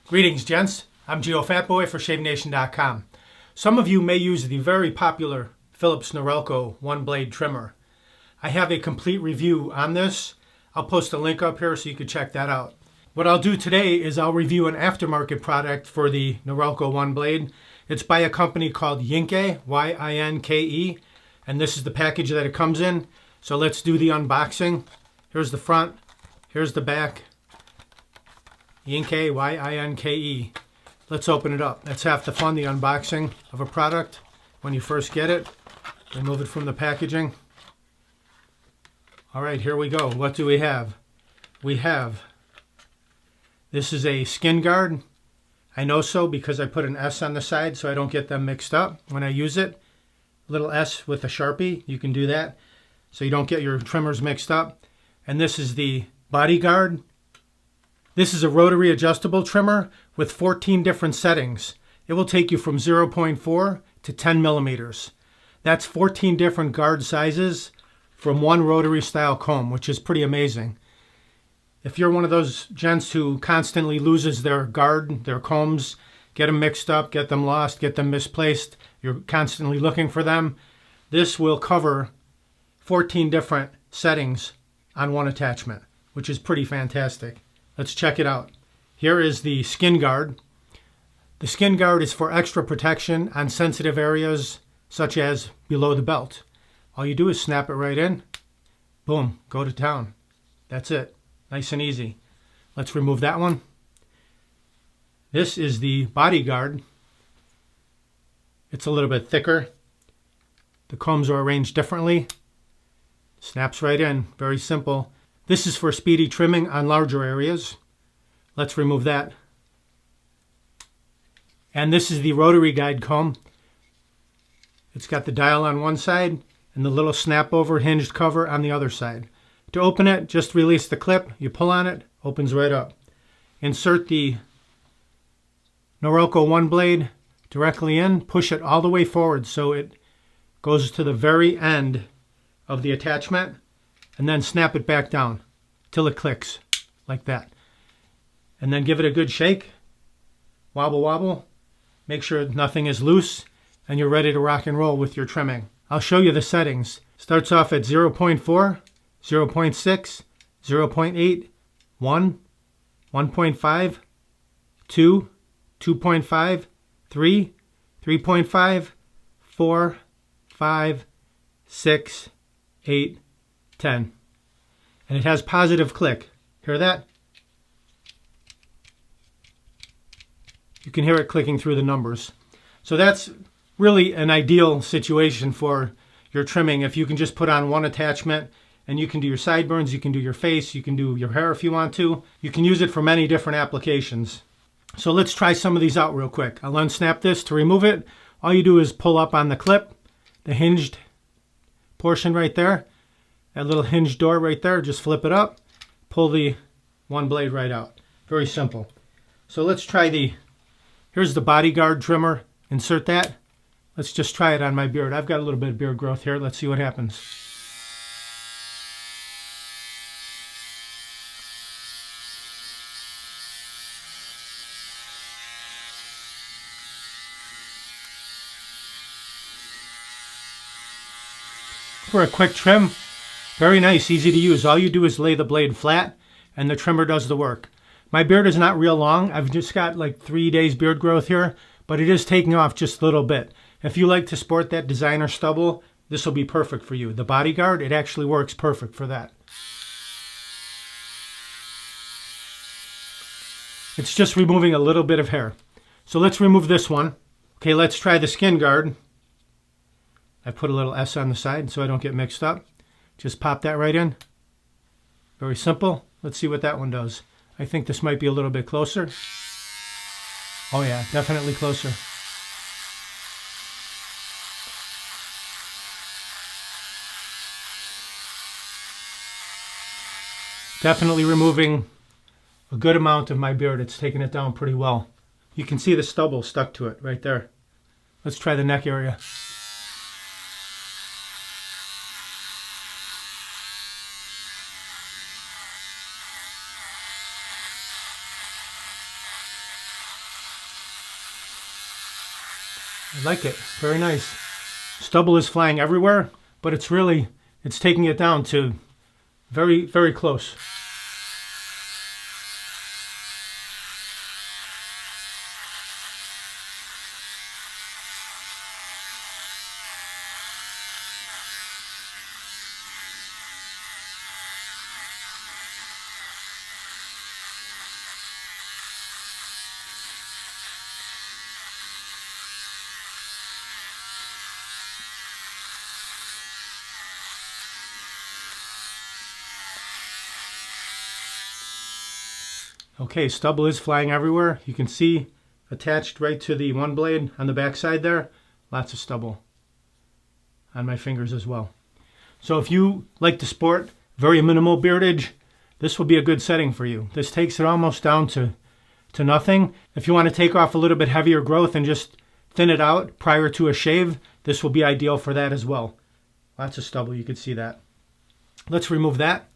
Greetings, gents. I'm Geofatboy for ShaveNation.com. Some of you may use the very popular Philips Norelco OneBlade trimmer. I have a complete review on this. I'll post a link up here so you can check that out. What I'll do today is I'll review an aftermarket product for the Norelco OneBlade. It's by a company called Yinke, Y-I-N-K-E, and this is the package that it comes in. So let's do the unboxing. Here's the front, here's the back. Yinke, Y-I-N-K-E. Let's open it up. That's half the fun, the unboxing of a product. When you first get it, remove it from the packaging. All right, here we go. What do we have? This is a skin guard. I know so because I put an S on the side so I don't get them mixed up when I use it. Little S with a Sharpie, you can do that so you don't get your trimmers mixed up. And this is the Bodyguard. This is a rotary adjustable trimmer with 14 different settings. It will take you from 0.4 to 10 millimeters. That's 14 different guard sizes from one rotary style comb, which is pretty amazing. If you're one of those gents who constantly loses their guard, their combs, get them mixed up, get them lost, get them misplaced, you're constantly looking for them, this will cover 14 different settings on one attachment, which is pretty fantastic. Let's check it out. Here is the skin guard. The skin guard is for extra protection on sensitive areas such as below the belt. All you do is snap it right in. Boom, go to town. That's it. Nice and easy. Let's remove that one. This is the Bodyguard. It's a little bit thicker. The combs are arranged differently. Snaps right in. Very simple. This is for speedy trimming on larger areas. Let's remove that. And this is the rotary guide comb. It's got the dial on one side and the little snap over hinged cover on the other side. To open it, just release the clip. You pull on it, opens right up. Insert the Norelco OneBlade directly in. Push it all the way forward so it goes to the very end of the attachment. And then snap it back down till it clicks like that. And then give it a good shake. Wobble, wobble. Make sure nothing is loose and you're ready to rock and roll with your trimming. I'll show you the settings. Starts off at 0.4, 0.6, 0.8, 1, 1.5, 2, 2.5, 3, 3.5, 4, 5, 6, 8, 10. And it has positive click. Hear that? You can hear it clicking through the numbers. So that's really an ideal situation for your trimming. If you can just put on one attachment and you can do your sideburns, you can do your face, you can do your hair if you want to. You can use it for many different applications. So let's try some of these out real quick. I'll unsnap this. To remove it, all you do is pull up on the clip, the hinged portion right there. That little hinge door right there, just flip it up, pull the OneBlade right out. Very simple. So let's try here's the Bodyguard trimmer. Insert that. Let's just try it on my beard. I've got a little bit of beard growth here. Let's see what happens. For a quick trim, very nice, easy to use. All you do is lay the blade flat and the trimmer does the work. My beard is not real long. I've just got like 3 days beard growth here, but it is taking off just a little bit. If you like to sport that designer stubble, this will be perfect for you. The Bodyguard, it actually works perfect for that. It's just removing a little bit of hair. So let's remove this one. Okay, let's try the skin guard. I put a little S on the side so I don't get mixed up. Just pop that right in. Very simple. Let's see what that one does. I think this might be a little bit closer. Oh yeah, definitely closer. Definitely removing a good amount of my beard. It's taking it down pretty well. You can see the stubble stuck to it right there. Let's try the neck area. I like it. Very nice. Stubble is flying everywhere, but it's taking it down to very, very close. Okay, stubble is flying everywhere. You can see attached right to the one blade on the back side there, lots of stubble on my fingers as well. So if you like to sport very minimal beardage, this will be a good setting for you. This takes it almost down to nothing. If you want to take off a little bit heavier growth and just thin it out prior to a shave, this will be ideal for that as well. Lots of stubble, you can see that. Let's remove that.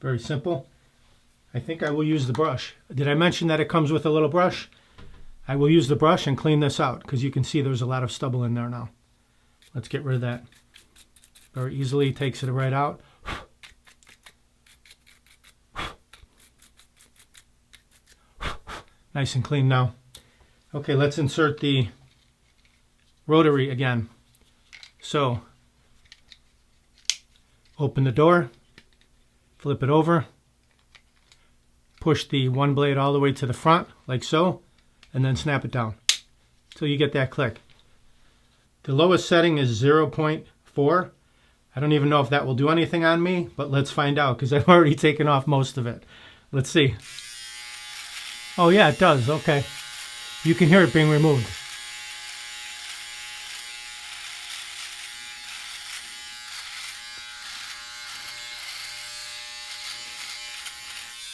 Very simple. I think I will use the brush. Did I mention that it comes with a little brush? I will use the brush and clean this out because you can see there's a lot of stubble in there now. Let's get rid of that. Very easily takes it right out. Nice and clean now. Okay, let's insert the rotary again. So, open the door, flip it over, push the one blade all the way to the front, like so, and then snap it down until you get that click. The lowest setting is 0.4. I don't even know if that will do anything on me, but let's find out because I've already taken off most of it. Let's see. Oh yeah, it does. Okay. You can hear it being removed.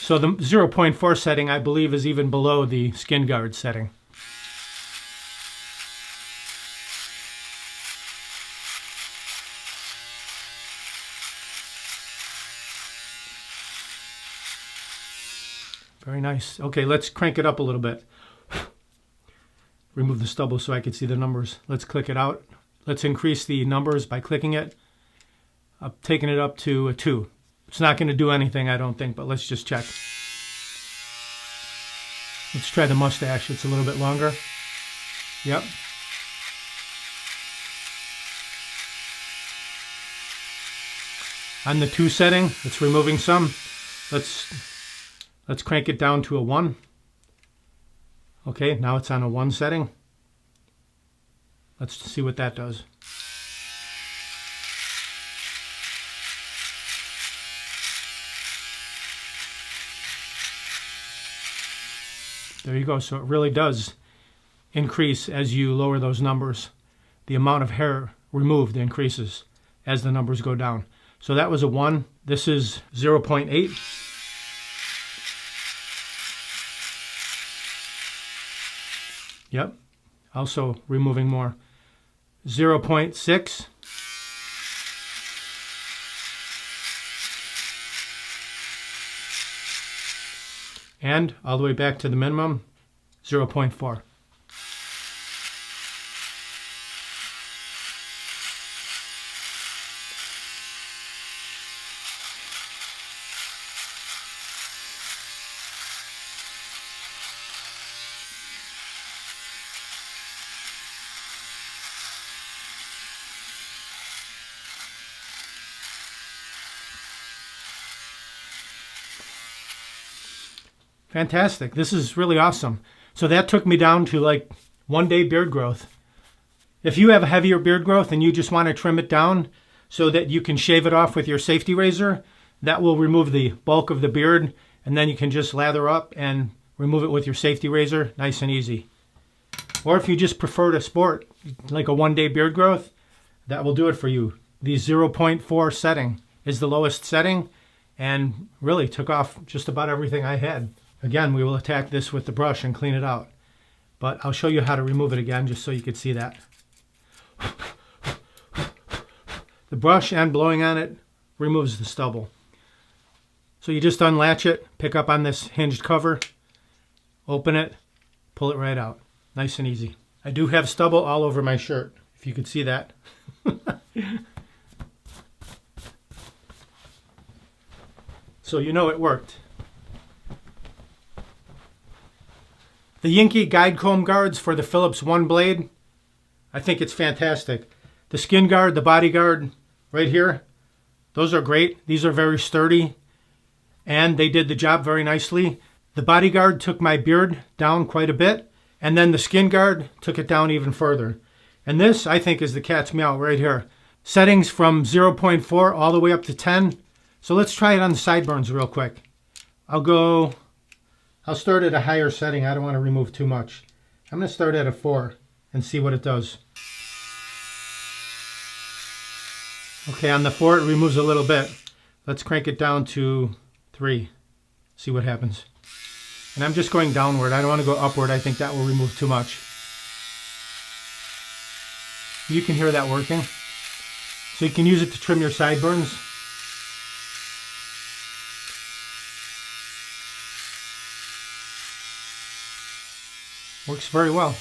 So the 0.4 setting, I believe, is even below the skin guard setting. Very nice. Okay, let's crank it up a little bit. Remove the stubble so I can see the numbers. Let's click it out. Let's increase the numbers by clicking it. I'm taking it up to a 2. It's not going to do anything, I don't think, but let's just check. Let's try the mustache. It's a little bit longer. Yep. On the 2 setting, it's removing some. Let's crank it down to a 1. Okay, now it's on a 1 setting. Let's see what that does. There you go. So it really does increase as you lower those numbers. The amount of hair removed increases as the numbers go down. So that was a 1. This is 0.8. Yep. Also removing more. 0.6. And all the way back to the minimum, 0.4. Fantastic. This is really awesome. So that took me down to like 1 day beard growth. If you have a heavier beard growth and you just want to trim it down so that you can shave it off with your safety razor, that will remove the bulk of the beard, and then you can just lather up and remove it with your safety razor, nice and easy. Or if you just prefer to sport like a 1 day beard growth, that will do it for you. The 0.4 setting is the lowest setting and really took off just about everything I had. Again, we will attack this with the brush and clean it out. But I'll show you how to remove it again just so you can see that. The brush and blowing on it removes the stubble. So you just unlatch it, pick up on this hinged cover, open it, pull it right out. Nice and easy. I do have stubble all over my shirt, if you could see that. So you know it worked. The Yinke guide comb guards for the Phillips OneBlade, I think it's fantastic. The skin guard, the Bodyguard right here, those are great. These are very sturdy and they did the job very nicely. The Bodyguard took my beard down quite a bit, and then the skin guard took it down even further. And this, I think, is the cat's meow right here. Settings from 0.4 all the way up to 10. So let's try it on the sideburns real quick. I'll start at a higher setting. I don't want to remove too much. I'm going to start at a 4 and see what it does. Okay, on the 4 it removes a little bit. Let's crank it down to 3. See what happens. And I'm just going downward. I don't want to go upward. I think that will remove too much. You can hear that working. So you can use it to trim your sideburns. Works very well.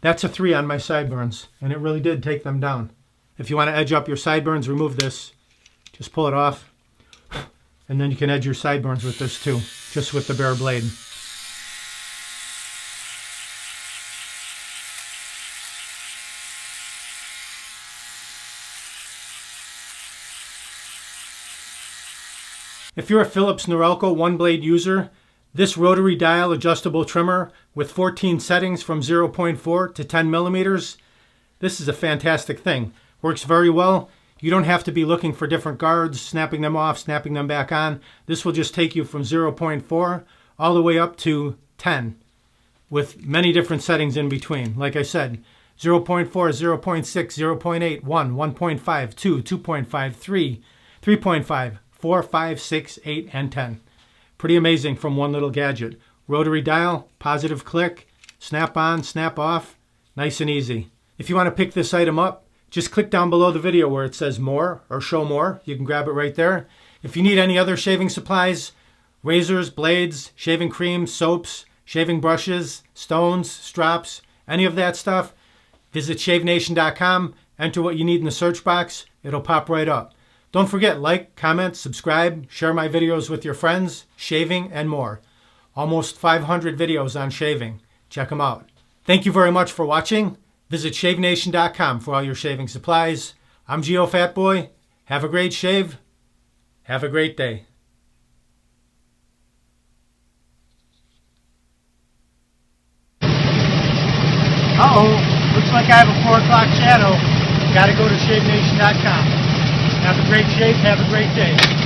That's a 3 on my sideburns, and it really did take them down. If you want to edge up your sideburns, remove this. Just pull it off, and then you can edge your sideburns with this too, just with the bare blade. If you're a Philips Norelco OneBlade user, this rotary dial adjustable trimmer with 14 settings from 0.4 to 10 millimeters, this is a fantastic thing. Works very well. You don't have to be looking for different guards, snapping them off, snapping them back on. This will just take you from 0.4 all the way up to 10 with many different settings in between. Like I said, 0.4, 0.6, 0.8, 1, 1.5, 2, 2.5, 3, 3.5, 4, 5, 6, 8, and 10. Pretty amazing from one little gadget. Rotary dial, positive click, snap on, snap off, nice and easy. If you want to pick this item up, just click down below the video where it says more or show more. You can grab it right there. If you need any other shaving supplies, razors, blades, shaving creams, soaps, shaving brushes, stones, strops, any of that stuff, visit shavenation.com, enter what you need in the search box, it'll pop right up. Don't forget, like, comment, subscribe, share my videos with your friends, shaving, and more. Almost 500 videos on shaving. Check them out. Thank you very much for watching. Visit shavenation.com for all your shaving supplies. I'm Geofatboy. Have a great shave. Have a great day. Uh-oh, looks like I have a 4 o'clock shadow. Gotta go to shavenation.com. Have a great shave, have a great day.